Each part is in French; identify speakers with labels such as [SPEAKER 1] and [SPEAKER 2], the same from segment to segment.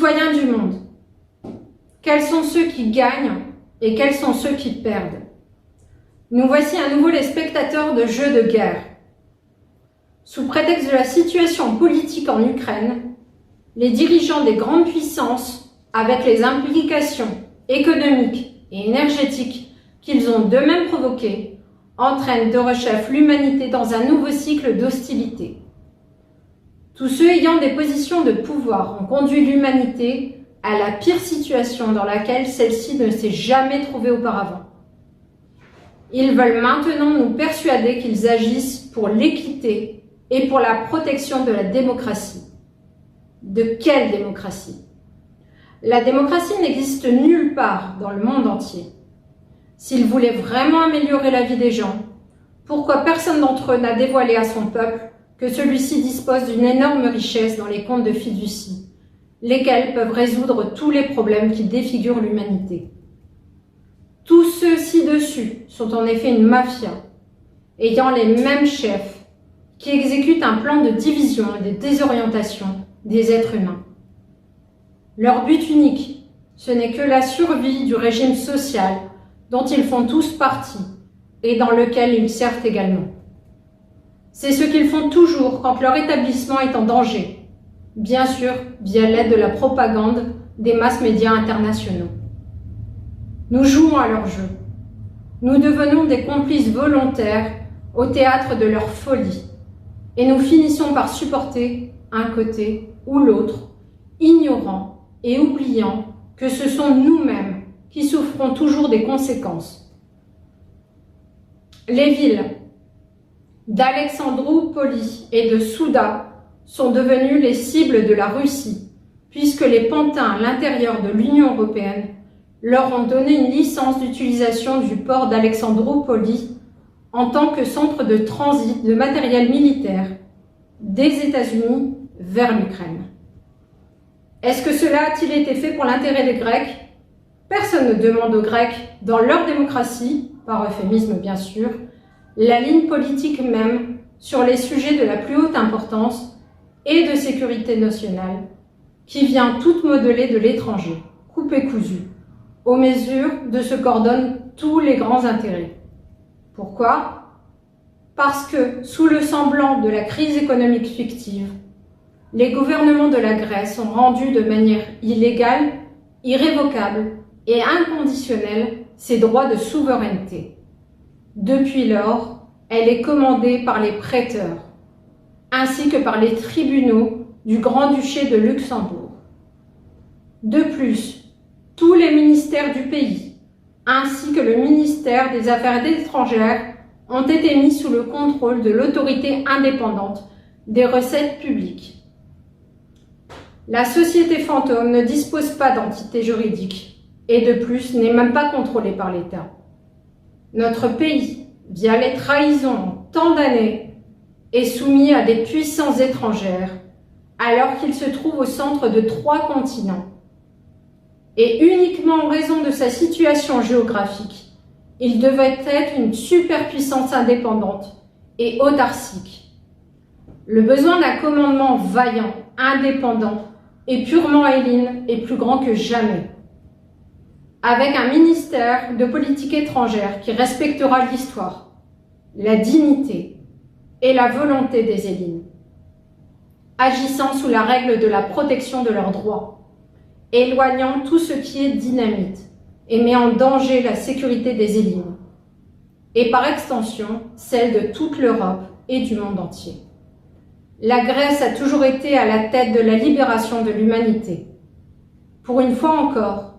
[SPEAKER 1] Citoyens du monde, quels sont ceux qui gagnent et quels sont ceux qui perdent? Nous voici à nouveau les spectateurs de jeux de guerre. Sous prétexte de la situation politique en Ukraine, les dirigeants des grandes puissances, avec les implications économiques et énergétiques qu'ils ont d'eux-mêmes provoquées, entraînent de rechef l'humanité dans un nouveau cycle d'hostilité. Tous ceux ayant des positions de pouvoir ont conduit l'humanité à la pire situation dans laquelle celle-ci ne s'est jamais trouvée auparavant. Ils veulent maintenant nous persuader qu'ils agissent pour l'équité et pour la protection de la démocratie. De quelle démocratie? La démocratie n'existe nulle part dans le monde entier. S'ils voulaient vraiment améliorer la vie des gens, pourquoi personne d'entre eux n'a dévoilé à son peuple que celui-ci dispose d'une énorme richesse dans les comptes de fiducie, lesquels peuvent résoudre tous les problèmes qui défigurent l'humanité? Tous ceux ci-dessus sont en effet une mafia, ayant les mêmes chefs, qui exécutent un plan de division et de désorientation des êtres humains. Leur but unique, ce n'est que la survie du régime social dont ils font tous partie et dans lequel ils servent également. C'est ce qu'ils font toujours quand leur établissement est en danger, bien sûr via l'aide de la propagande des masses médias internationaux. Nous jouons à leur jeu. Nous devenons des complices volontaires au théâtre de leur folie et nous finissons par supporter un côté ou l'autre, ignorant et oubliant que ce sont nous-mêmes qui souffrons toujours des conséquences. Les villes d'Alexandroupoli et de Souda sont devenues les cibles de la Russie, puisque les pantins à l'intérieur de l'Union européenne leur ont donné une licence d'utilisation du port d'Alexandroupoli en tant que centre de transit de matériel militaire des États-Unis vers l'Ukraine. Est-ce que cela a-t-il été fait pour l'intérêt des Grecs? Personne ne demande aux Grecs, dans leur démocratie, par euphémisme bien sûr, la ligne politique même sur les sujets de la plus haute importance et de sécurité nationale, qui vient toute modeler de l'étranger, coupé cousu, aux mesures de ce qu'ordonnent tous les grands intérêts. Pourquoi? Parce que, sous le semblant de la crise économique fictive, les gouvernements de la Grèce ont rendu de manière illégale, irrévocable et inconditionnelle ses droits de souveraineté. Depuis lors, elle est commandée par les prêteurs, ainsi que par les tribunaux du Grand-Duché de Luxembourg. De plus, tous les ministères du pays, ainsi que le ministère des Affaires étrangères, ont été mis sous le contrôle de l'autorité indépendante des recettes publiques. La société fantôme ne dispose pas d'entité juridique et de plus n'est même pas contrôlée par l'État. Notre pays, via les trahisons en tant d'années, est soumis à des puissances étrangères alors qu'il se trouve au centre de 3 continents. Et uniquement en raison de sa situation géographique, il devait être une superpuissance indépendante et autarcique. Le besoin d'un commandement vaillant, indépendant et purement helléne est plus grand que jamais. Avec un ministère de politique étrangère qui respectera l'histoire, la dignité et la volonté des Hellènes, agissant sous la règle de la protection de leurs droits, éloignant tout ce qui est dynamite et met en danger la sécurité des Hellènes, et par extension celle de toute l'Europe et du monde entier. La Grèce a toujours été à la tête de la libération de l'humanité. Pour une fois encore,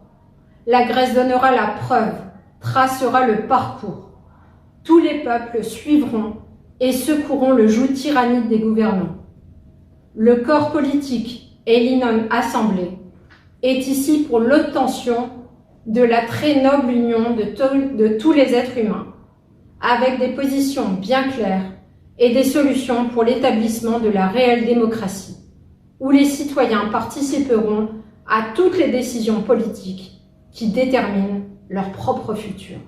[SPEAKER 1] la Grèce donnera la preuve, tracera le parcours. Tous les peuples suivront et secourront le joug tyrannique des gouvernants. Le corps politique Hellinon assemblé est ici pour l'obtention de la très noble union de tous les êtres humains, avec des positions bien claires et des solutions pour l'établissement de la réelle démocratie, où les citoyens participeront à toutes les décisions politiques qui déterminent leur propre futur.